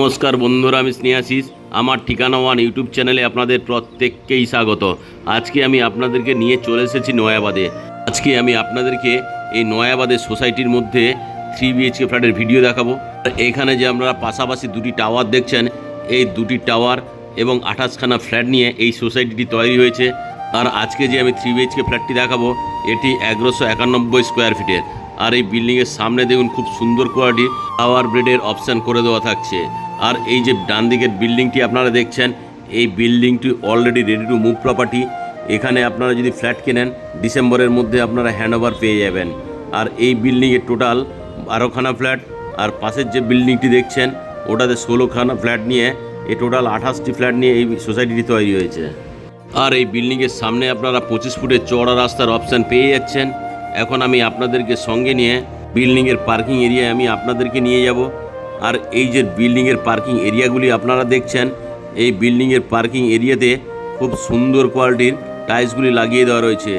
নমস্কার বন্ধুরা, আমি স্নেহাশিস। আমার ঠিকানা ওয়ান ইউটিউব চ্যানেলে আপনাদের প্রত্যেককেই স্বাগত। আজকে আমি আপনাদেরকে নিয়ে চলে এসেছি নয়াবাদে। আজকে আমি আপনাদেরকে এই নয়াবাদের সোসাইটির মধ্যে 3 BHK ফ্ল্যাটের ভিডিও দেখাবো। এখানে যে আপনারা পাশাপাশি দুটি টাওয়ার দেখছেন, এই দুটি টাওয়ার এবং 28খানা ফ্ল্যাট নিয়ে এই সোসাইটিটি তৈরি হয়েছে। আর আজকে যে আমি 3 BHK ফ্ল্যাটটি দেখাবো, এটি 1191 স্কোয়ার ফিটের। আর এই বিল্ডিংয়ের সামনে দেখুন খুব সুন্দর কোয়ালিটি টাওয়ার ব্রেডের অপশান করে দেওয়া থাকছে। আর এই যে ডান দিকের বিল্ডিংটি আপনারা দেখছেন, এই বিল্ডিংটি already ready to move property. এখানে আপনারা যদি ফ্ল্যাট কেনেন, ডিসেম্বরের মধ্যে আপনারা হ্যান্ডওভার পেয়ে যাবেন। আর এই বিল্ডিংয়ে টোটাল 12খানা ফ্ল্যাট, আর পাশের যে বিল্ডিংটি দেখছেন ওটাতে 16খানা ফ্ল্যাট নিয়ে এই টোটাল 28টি ফ্ল্যাট নিয়ে এই সোসাইটিটি তৈরি হয়েছে। আর এই বিল্ডিংয়ের সামনে আপনারা 25 ফুটের চওড়া রাস্তার অপশান পেয়ে যাচ্ছেন। এখন আমি আপনাদেরকে সঙ্গে নিয়ে বিল্ডিংয়ের পার্কিং এরিয়ায় আমি আপনাদেরকে নিয়ে যাব। আর এই যে বিল্ডিংয়ের পার্কিং এরিয়াগুলি আপনারা দেখছেন, এই বিল্ডিংয়ের পার্কিং এরিয়াতে খুব সুন্দর কোয়ালিটির টাইলসগুলি লাগিয়ে দেওয়া রয়েছে,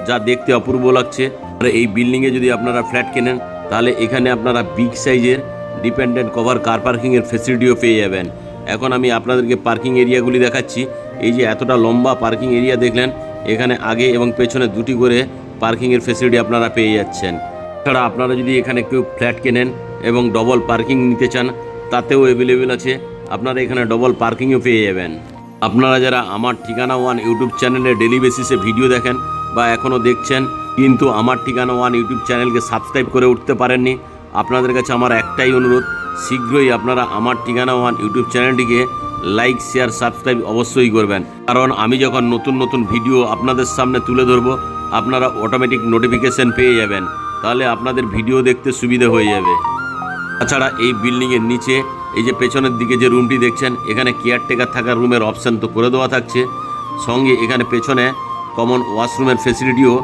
যা দেখতে অপূর্ব লাগছে। আর এই বিল্ডিংয়ে যদি আপনারা ফ্ল্যাট কেনেন, তাহলে এখানে আপনারা বিগ সাইজের ডিপেন্ডেন্ট কভার কার পার্কিংয়ের ফেসিলিটিও পেয়ে যাবেন। এখন আমি আপনাদেরকে পার্কিং এরিয়াগুলি দেখাচ্ছি। এই যে এতটা লম্বা পার্কিং এরিয়া দেখলেন, এখানে আগে এবং পেছনে দুটি করে পার্কিংয়ের ফেসিলিটি আপনারা পেয়ে যাচ্ছেন। এছাড়া আপনারা যদি এখানে কেউ ফ্ল্যাট কেনেন এবং ডবল পার্কিং নিতে চান, তাতেও অ্যাভেলেবেল আছে। আপনারা এখানে ডবল পার্কিংও পেয়ে যাবেন। আপনারা যারা আমার ঠিকানা ওয়ান ইউটিউব চ্যানেলে ডেলি বেসিসে ভিডিও দেখেন বা এখনও দেখছেন, কিন্তু আমার ঠিকানা ওয়ান ইউটিউব চ্যানেলকে সাবস্ক্রাইব করে উঠতে পারেননি, আপনাদের কাছে আমার একটাই অনুরোধ, শীঘ্রই আপনারা আমার ঠিকানা ওয়ান ইউটিউব চ্যানেলটিকে লাইক, শেয়ার, সাবস্ক্রাইব অবশ্যই করবেন। কারণ আমি যখন নতুন নতুন ভিডিও আপনাদের সামনে তুলে ধরবো, আপনারা অটোমেটিক নোটিফিকেশন পেয়ে যাবেন। তাহলে আপনাদের ভিডিও দেখতে সুবিধা হয়ে যাবে। তাছাড়া এই বিল্ডিংয়ের নিচে এই যে পেছনের দিকে যে রুমটি দেখছেন, এখানে কেয়ারটেকার থাকার রুমের অপশান তো করে দেওয়া থাকছে। সঙ্গে এখানে পেছনে কমন ওয়াশরুমের ফেসিলিটিও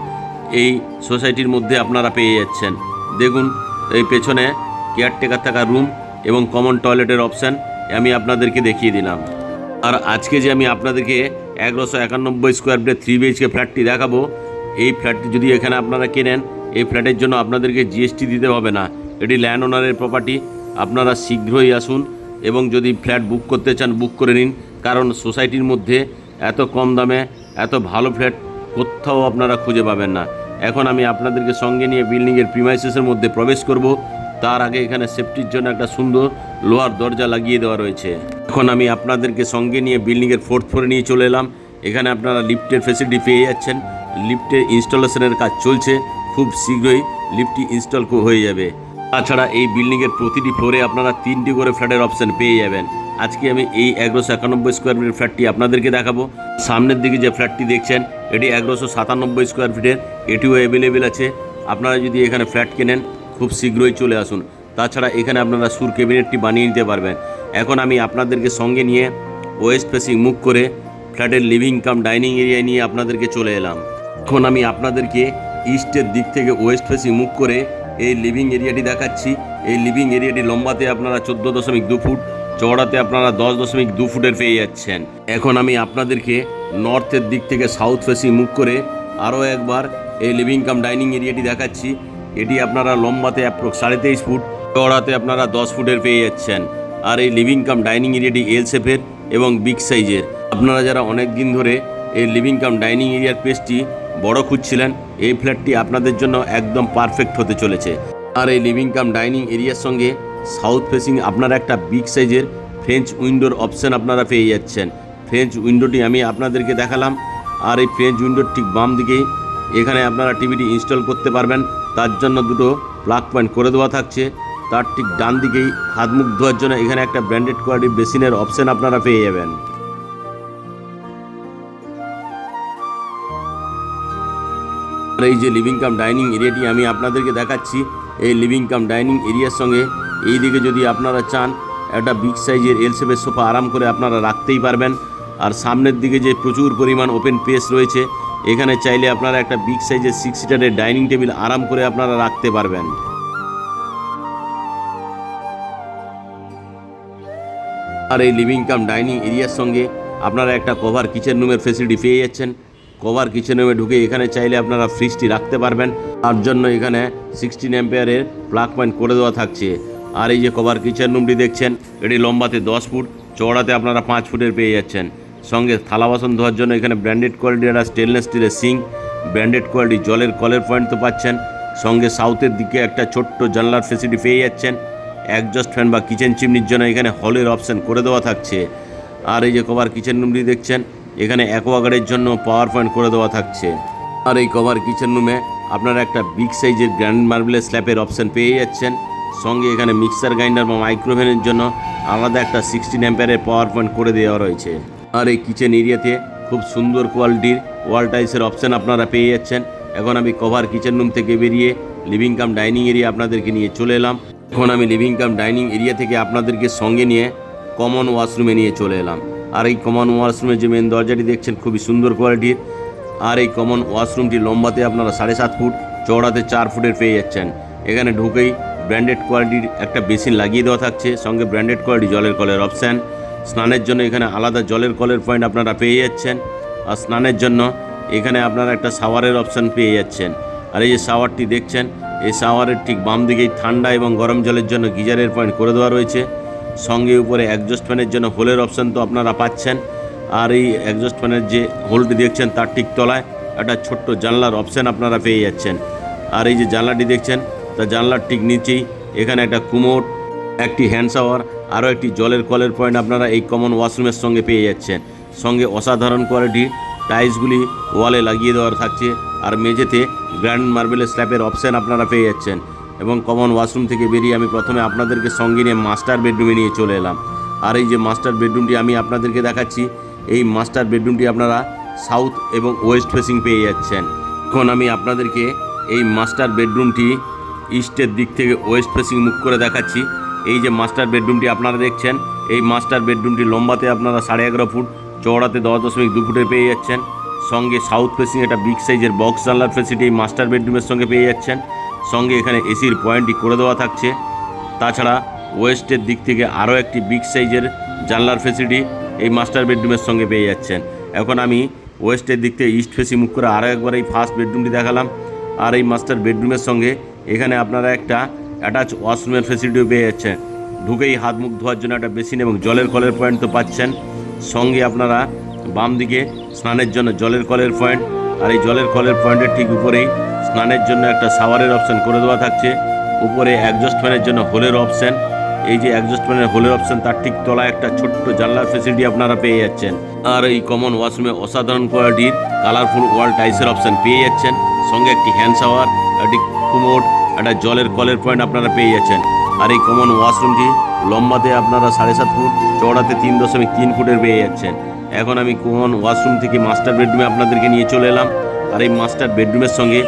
এই সোসাইটির মধ্যে আপনারা পেয়ে যাচ্ছেন। দেখুন, এই পেছনে কেয়ারটেকার থাকার রুম এবং কমন টয়লেটের অপশান আমি আপনাদেরকে দেখিয়ে দিলাম। আর আজকে যে আমি আপনাদেরকে 1191 স্কোয়ার ফিটের 3 BHK ফ্ল্যাটটি দেখাবো, এই ফ্ল্যাটটি যদি এখানে আপনারা কেনেন, এই ফ্ল্যাটের জন্য আপনাদেরকে জিএসটি দিতে হবে না। এটি ল্যান্ড ওনারের প্রপার্টি। আপনারা শীঘ্রই আসুন এবং যদি ফ্ল্যাট বুক করতে চান, বুক করে নিন। কারণ সোসাইটির মধ্যে এত কম দামে এত ভালো ফ্ল্যাট কোথাও আপনারা খুঁজে পাবেন না। এখন আমি আপনাদেরকে সঙ্গে নিয়ে বিল্ডিংয়ের প্রিমাইসেসের মধ্যে প্রবেশ করব। তার আগে এখানে সেফটির জন্য একটা সুন্দর লোহার দরজা লাগিয়ে দেওয়া রয়েছে। এখন আমি আপনাদেরকে সঙ্গে নিয়ে বিল্ডিংয়ের 4th ফ্লোরে নিয়ে চলে এলাম। এখানে আপনারা লিফটের ফেসিলিটি পেয়ে যাচ্ছেন। লিফটের ইনস্টলেশনের কাজ চলছে, খুব শীঘ্রই লিফটটি ইনস্টল হয়ে যাবে। তাছাড়া এই বিল্ডিংয়ের প্রতিটি ফ্লোরে আপনারা 3টি করে ফ্ল্যাটের অপশান পেয়ে যাবেন। আজকে আমি এই 1191 স্কোয়ার ফিটের ফ্ল্যাটটি আপনাদেরকে দেখাবো। সামনের দিকে যে ফ্ল্যাটটি দেখছেন, এটি 1197 স্কোয়ার ফিটের, এটিও অ্যাভেলেবেল আছে। আপনারা যদি এখানে ফ্ল্যাট কেনেন, খুব শীঘ্রই চলে আসুন। তাছাড়া এখানে আপনারা সুর ক্যাবিনেটটি বানিয়ে নিতে পারবেন। এখন আমি আপনাদেরকে সঙ্গে নিয়ে ওয়েস্ট ফেসিং মুভ করে ফ্ল্যাটের লিভিং কাম ডাইনিং এরিয়ায় নিয়ে আপনাদেরকে চলে এলাম। এখন আমি আপনাদেরকে ইস্টের দিক থেকে ওয়েস্ট ফেসিং মুভ করে এই লিভিং এরিয়াটি দেখাচ্ছি। এই লিভিং এরিয়াটি লম্বাতে আপনারা 14.2 ফুট, চওড়াতে আপনারা 10.2 ফুটের পেয়ে যাচ্ছেন। এখন আমি আপনাদেরকে নর্থের দিক থেকে সাউথ ফেসিং মুভ করে আরও একবার এই লিভিং কাম ডাইনিং এরিয়াটি দেখাচ্ছি। এটি আপনারা লম্বাতে অ্যাপ্রক্স 23.5 ফুট, চওড়াতে আপনারা 10 ফুটের পেয়ে যাচ্ছেন। আর এই লিভিং কাম ডাইনিং এরিয়াটি এল শেপের এবং বিগ সাইজের। আপনারা যারা অনেক দিন ধরে এই লিভিং কাম ডাইনিং এরিয়ার পেজটি বড় খুঁজছিলেন, এই ফ্ল্যাটটি আপনাদের জন্য একদম পারফেক্ট হতে চলেছে। আর এই লিভিং কাম ডাইনিং এরিয়ার সঙ্গে সাউথ ফেসিং আপনারা একটা বিগ সাইজের ফ্রেঞ্চ উইন্ডোর অপশান আপনারা পেয়ে যাচ্ছেন। ফ্রেঞ্চ উইন্ডোটি আমি আপনাদেরকে দেখালাম। আর এই ফ্রেঞ্চ উইন্ডোর ঠিক বাম দিকেই এখানে আপনারা টিভিটি ইনস্টল করতে পারবেন। তার জন্য দুটো প্লাগ পয়েন্ট করে দেওয়া থাকছে। তার ঠিক ডান দিকেই হাত মুখ ধোয়ার জন্য এখানে একটা ব্র্যান্ডেড কোয়ালিটির বেসিনের অপশান আপনারা পেয়ে যাবেন। আর এই যে লিভিং কাম ডাইনিং এরিয়াটি আমি আপনাদেরকে দেখাচ্ছি, এই লিভিং কাম ডাইনিং এরিয়ার সঙ্গে এই দিকে যদি আপনারা চান, একটা বিগ সাইজের এল শেপের সোফা আরাম করে আপনারা রাখতেই পারবেন। আর সামনের দিকে যে প্রচুর পরিমাণ ওপেন স্পেস রয়েছে, এখানে চাইলে আপনারা একটা বিগ সাইজের 6 সিটারের ডাইনিং টেবিল আরাম করে আপনারা রাখতে পারবেন। আর এই লিভিং কাম ডাইনিং এরিয়ার সঙ্গে আপনারা একটা কভার কিচেন রুমের ফেসিলিটি পেয়ে যাচ্ছেন। কভার কিচেন রুমে ঢুকে এখানে চাইলে আপনারা ফ্রিজটি রাখতে পারবেন। তার জন্য এখানে 16 অ্যাম্পিয়ারের প্লাগ পয়েন্ট করে দেওয়া থাকছে। আর এই যে কভার কিচেন রুমটি দেখছেন, এটি লম্বাতে 10 ফুট, চওড়াতে আপনারা 5 ফুটের পেয়ে যাচ্ছেন। সঙ্গে থালা বাসন ধোয়ার জন্য এখানে ব্র্যান্ডেড কোয়ালিটির একটা স্টেনলেস স্টিলের সিঙ্ক, ব্র্যান্ডেড কোয়ালিটি জলের কলের পয়েন্ট তো পাচ্ছেন। সঙ্গে সাউথের দিকে একটা ছোট্ট জানলার ফেসিলিটি পেয়ে যাচ্ছেন। একজস্ট ফ্যান বা কিচেন চিমনির জন্য এখানে হলের অপশান করে দেওয়া থাকছে। আর এই যে কভার কিচেন রুমটি দেখছেন, এখানে অ্যাকোয়াগার্ডের জন্য পাওয়ার পয়েন্ট করে দেওয়া থাকছে। আর এই কভার কিচেন রুমে আপনারা একটা বিগ সাইজের গ্র্যান্ড মার্বেলের স্ল্যাবের অপশান পেয়ে যাচ্ছেন। সঙ্গে এখানে মিক্সার গ্রাইন্ডার বা মাইক্রোওভেনের জন্য আলাদা একটা 16 অ্যাম্পিয়ারের পাওয়ার পয়েন্ট করে দেওয়া রয়েছে। আর এই কিচেন এরিয়াতে খুব সুন্দর কোয়ালিটির ওয়াল টাইলসের অপশান আপনারা পেয়ে যাচ্ছেন। এখন আমি কভার কিচেন রুম থেকে বেরিয়ে লিভিং কাম ডাইনিং এরিয়া আপনাদেরকে নিয়ে চলে এলাম। এখন আমি লিভিং কাম ডাইনিং এরিয়া থেকে আপনাদেরকে সঙ্গে নিয়ে কমন ওয়াশরুমে নিয়ে চলে এলাম। আর এই কমন ওয়াশরুমের যে মেন দরজাটি দেখছেন খুবই সুন্দর কোয়ালিটির। আর এই কমন ওয়াশরুমটি লম্বাতে আপনারা 7.5 ফুট, চওড়াতে 4 ফুটের পেয়ে যাচ্ছেন। এখানে ঢুকেই ব্র্যান্ডেড কোয়ালিটির একটা বেসিন লাগিয়ে দেওয়া থাকছে, সঙ্গে ব্র্যান্ডেড কোয়ালিটি জলের কলের অপশান। স্নানের জন্য এখানে আলাদা জলের কলের পয়েন্ট আপনারা পেয়ে যাচ্ছেন। আর স্নানের জন্য এখানে আপনারা একটা শাওয়ারের অপশান পেয়ে যাচ্ছেন। আর এই যে শাওয়ারটি দেখছেন, এই শাওয়ারের ঠিক বাম দিকেই ঠান্ডা এবং গরম জলের জন্য গিজারের পয়েন্ট করে দেওয়া রয়েছে। সঙ্গে উপরে একজস্ট ফ্যানের জন্য হোলের অপশান তো আপনারা পাচ্ছেন। আর এই একজস্ট ফ্যানের যে হোলটি দেখছেন তার ঠিক তলায় একটা ছোট্ট জানলার অপশান আপনারা পেয়ে যাচ্ছেন। আর এই যে জানলাটি দেখছেন, তা জানলার ঠিক নিচেই এখানে একটা কুমোড, একটি হ্যান্ড শাওয়ার, আরও একটি জলের কলের পয়েন্ট আপনারা এই কমন ওয়াশরুমের সঙ্গে পেয়ে যাচ্ছেন। সঙ্গে অসাধারণ কোয়ালিটির টাইলসগুলি ওয়ালে লাগিয়ে দেওয়ার থাকছে। আর মেঝেতে গ্র্যান্ড মার্বেলের স্ল্যাবের অপশান আপনারা পেয়ে যাচ্ছেন। এবং কমন ওয়াশরুম থেকে বেরিয়ে আমি প্রথমে আপনাদেরকে সঙ্গে নিয়ে মাস্টার বেডরুমে নিয়ে চলে এলাম। আর এই যে মাস্টার বেডরুমটি আমি আপনাদেরকে দেখাচ্ছি, এই মাস্টার বেডরুমটি আপনারা সাউথ এবং ওয়েস্ট ফেসিং পেয়ে যাচ্ছেন। এখন আমি আপনাদেরকে এই মাস্টার বেডরুমটি ইস্টের দিক থেকে ওয়েস্ট ফেসিং মুখ করে দেখাচ্ছি। এই যে মাস্টার বেডরুমটি আপনারা দেখছেন, এই মাস্টার বেডরুমটি লম্বাতে আপনারা 11.5 ফুট, চওড়াতে 10.2 ফুটের পেয়ে যাচ্ছেন। সঙ্গে সাউথ ফেসিং একটা বিগ সাইজের বক্স জানলার ফেসিলিটি এই মাস্টার বেডরুমের সঙ্গে পেয়ে যাচ্ছেন। সঙ্গে এখানে এসির পয়েন্টটি করে দেওয়া থাকছে। তাছাড়া ওয়েস্টের দিক থেকে আরও একটি বিগ সাইজের জানলার ফেসিলিটি এই মাস্টার বেডরুমের সঙ্গে পেয়ে যাচ্ছেন। এখন আমি ওয়েস্টের দিক থেকে ইস্ট ফেসিং মুখ করে আরও একবার এই ফার্স্ট বেডরুমটি দেখালাম। আর এই মাস্টার বেডরুমের সঙ্গে এখানে আপনারা একটা অ্যাটাচ ওয়াশরুমের ফেসিলিটিও পেয়ে যাচ্ছেন। ঢুকেই হাত মুখ ধোয়ার জন্য একটা বেসিন এবং জলের কলের পয়েন্ট তো পাচ্ছেন। সঙ্গে আপনারা বাম দিকে স্নানের জন্য জলের কলের পয়েন্ট, আর এই জলের কলের পয়েন্টের ঠিক উপরেই স্নানের জন্য একটা শাওয়ারের অপশান করে দেওয়া থাকছে। উপরে একজস্ট ফ্যানের জন্য হোলের অপশান, এই যে একজস্ট ফ্যানের হোলের অপশান তার ঠিক তলায় একটা ছোট্ট জানলার ফেসিলিটি আপনারা পেয়ে যাচ্ছেন। আর এই কমন ওয়াশরুমে অসাধারণ কোয়ালিটির কালারফুল ওয়াল টাইলসের অপশান পেয়ে যাচ্ছেন। সঙ্গে একটি হ্যান্ড শাওয়ার, একটি কুমোড, একটা জলের কলের পয়েন্ট আপনারা পেয়ে যাচ্ছেন। আর এই কমন ওয়াশরুমটি লম্বাতে আপনারা 7.5 ফুট, চওড়াতে 3.3 ফুটের পেয়ে যাচ্ছেন। এখন আমি কমন ওয়াশরুম থেকে মাস্টার বেডরুমে আপনাদেরকে নিয়ে চলে এলাম। আর এই মাস্টার বেডরুমের সঙ্গে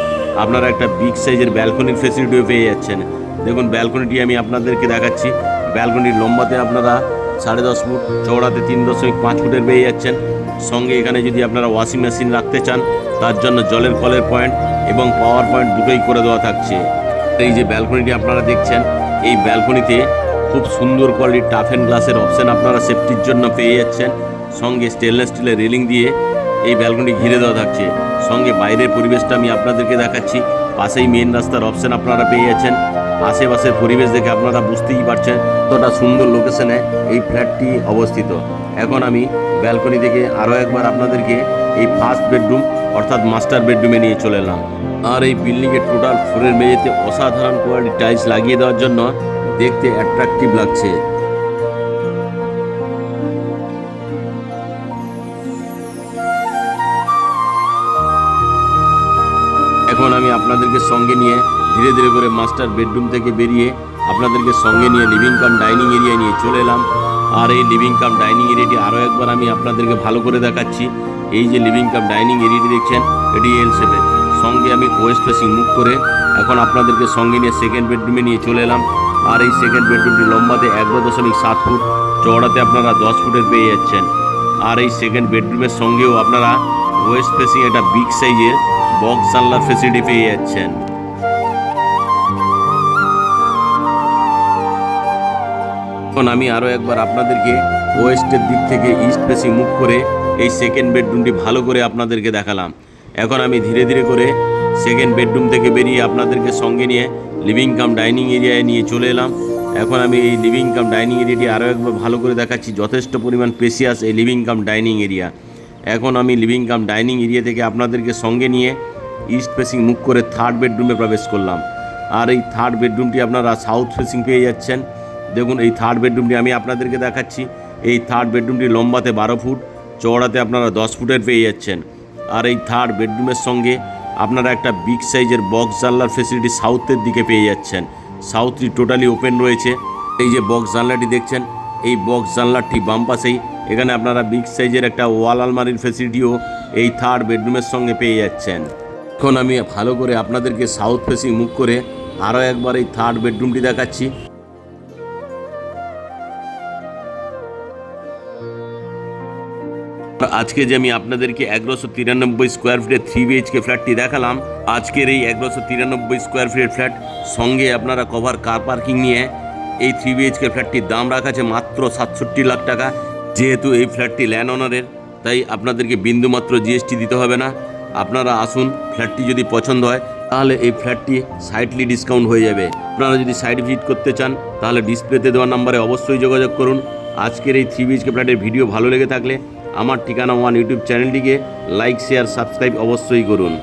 আপনারা একটা বিগ সাইজের ব্যালকনির ফেসিলিটিও পেয়ে যাচ্ছেন। দেখুন ব্যালকনিটি আমি আপনাদেরকে দেখাচ্ছি। ব্যালকনির লম্বাতে আপনারা 10.5 ফুট, চওড়াতে 3.5 ফুটের পেয়ে যাচ্ছেন। সঙ্গে এখানে যদি আপনারা ওয়াশিং মেশিন রাখতে চান তার জন্য জলের কলের পয়েন্ট এবং পাওয়ার পয়েন্ট দুটোই করে দেওয়া থাকছে। এই যে ব্যালকনিটি আপনারা দেখছেন, এই ব্যালকনিতে খুব সুন্দর কোয়ালিটির টাফ অ্যান্ড গ্লাসের অপশান আপনারা সেফটির জন্য পেয়ে যাচ্ছেন। সঙ্গে স্টেনলেস স্টিলের রেলিং দিয়ে এই ব্যালকনি ঘিরে দেওয়া থাকছে। সঙ্গে বাইরের পরিবেশটা আমি আপনাদেরকে দেখাচ্ছি। পাশেই মেন রাস্তার অপশান আপনারা পেয়ে যাচ্ছেন। আশেপাশের পরিবেশ দেখে আপনারা বুঝতেই পারছেন কতটা সুন্দর লোকেশনে এই ফ্ল্যাটটি অবস্থিত। এখন আমি ব্যালকনি থেকে আরও একবার আপনাদেরকে এই ফার্স্ট বেডরুম অর্থাৎ মাস্টার বেডরুমে নিয়ে চলে এলাম। আর এই বিল্ডিংয়ের টোটাল ফ্লোরের মেঝেতে অসাধারণ কোয়ালিটি টাইলস লাগিয়ে দেওয়ার জন্য দেখতে অ্যাট্রাকটিভ লাগছে। এখন আমি আপনাদেরকে সঙ্গে নিয়ে ধীরে ধীরে করে মাস্টার বেডরুম থেকে বেরিয়ে আপনাদেরকে সঙ্গে নিয়ে লিভিং কাম ডাইনিং এরিয়ায় নিয়ে চলে এলাম। আর এই লিভিং কাম ডাইনিং এরিয়াটি আরও একবার আমি আপনাদেরকে ভালো করে দেখাচ্ছি। এই যে লিভিং কাম ডাইনিং এরিয়াটি দেখছেন, এটি L7। সঙ্গে আমি ওয়েস্ট ফেসিং মুভ করে এখন আপনাদেরকে সঙ্গে নিয়ে সেকেন্ড বেডরুমে নিয়ে চলে এলাম। আর এই সেকেন্ড বেডরুমটি লম্বাতে 11.7 ফুট, চওড়াতে আপনারা 10 ফুটের পেয়ে যাচ্ছেন। আর এই সেকেন্ড বেডরুমের সঙ্গেও আপনারা ওয়েস্ট ফেসিং একটা বিগ সাইজের বক্স জানলার ফেসিলিটি পেয়ে যাচ্ছেন। এখন আমি আরও একবার আপনাদেরকে ওয়েস্টের দিক থেকে ইস্ট ফেসিং মুভ করে এই সেকেন্ড বেডরুমটি ভালো করে আপনাদেরকে দেখালাম। এখন আমি ধীরে ধীরে করে সেকেন্ড বেডরুম থেকে বেরিয়ে আপনাদেরকে সঙ্গে নিয়ে লিভিং কাম ডাইনিং এরিয়ায় নিয়ে চলে এলাম। এখন আমি এই লিভিং কাম ডাইনিং এরিয়াটি আরও একবার ভালো করে দেখাচ্ছি। যথেষ্ট পরিমাণ স্পেশিয়াস এই লিভিং কাম ডাইনিং এরিয়া। এখন আমি লিভিং কাম ডাইনিং এরিয়া থেকে আপনাদেরকে সঙ্গে নিয়ে ইস্ট ফেসিং মুখ করে থার্ড বেডরুমে প্রবেশ করলাম। আর এই থার্ড বেডরুমটি আপনারা সাউথ ফেসিং পেয়ে যাচ্ছেন। দেখুন এই থার্ড বেডরুমটি আমি আপনাদেরকে দেখাচ্ছি। এই থার্ড বেডরুমটি লম্বাতে 12 ফুট, চওড়াতে আপনারা 10 ফুটের পেয়ে যাচ্ছেন। আর এই থার্ড বেডরুমের সঙ্গে আপনারা একটা বিগ সাইজের বক্স জানলার ফেসিলিটি সাউথের দিকে পেয়ে যাচ্ছেন। সাউথটি টোটালি ওপেন রয়েছে। এই যে বক্স জানলাটি দেখছেন, এই বক্স জানলার ঠিক বাম পাশেই এখানে আপনারা বিগ সাইজের একটা ওয়াল আলমারির ফেসিলিটিও এই থার্ড বেডরুমের সঙ্গে পেয়ে যাচ্ছেন। এখন আমি ভালো করে আপনাদেরকে সাউথ ফেসিং মুখ করে আরও একবার এই থার্ড বেডরুমটি দেখাচ্ছি। আজকে যে আমি আপনাদেরকে 1193 স্কোয়ার ফিটের 3 BHK ফ্ল্যাটটি দেখালাম, আজকের এই 1193 স্কোয়ার ফিটের ফ্ল্যাট সঙ্গে আপনারা কভার কার পার্কিং নিয়ে এই 3 BHK ফ্ল্যাটটির দাম রাখা আছে মাত্র 67 লাখ টাকা। যেহেতু এই ফ্ল্যাটটি ল্যান্ড ওনারের, তাই আপনাদেরকে বিন্দুমাত্র জিএসটি দিতে হবে না। আপনারা আসুন, ফ্ল্যাটটি যদি পছন্দ হয় তাহলে এই ফ্ল্যাটটি সাইটলি ডিসকাউন্ট হয়ে যাবে। আপনারা যদি সাইট ভিজিট করতে চান তাহলে ডিসপ্লেতে দেওয়া নাম্বারে অবশ্যই যোগাযোগ করুন। আজকের এই 3 BHK ফ্ল্যাটের ভিডিও ভালো লেগে থাকলে আমার ঠিকানা ওয়ান ইউটিউব চ্যানেলটিকে লাইক, শেয়ার, সাবস্ক্রাইব অবশ্যই করুন।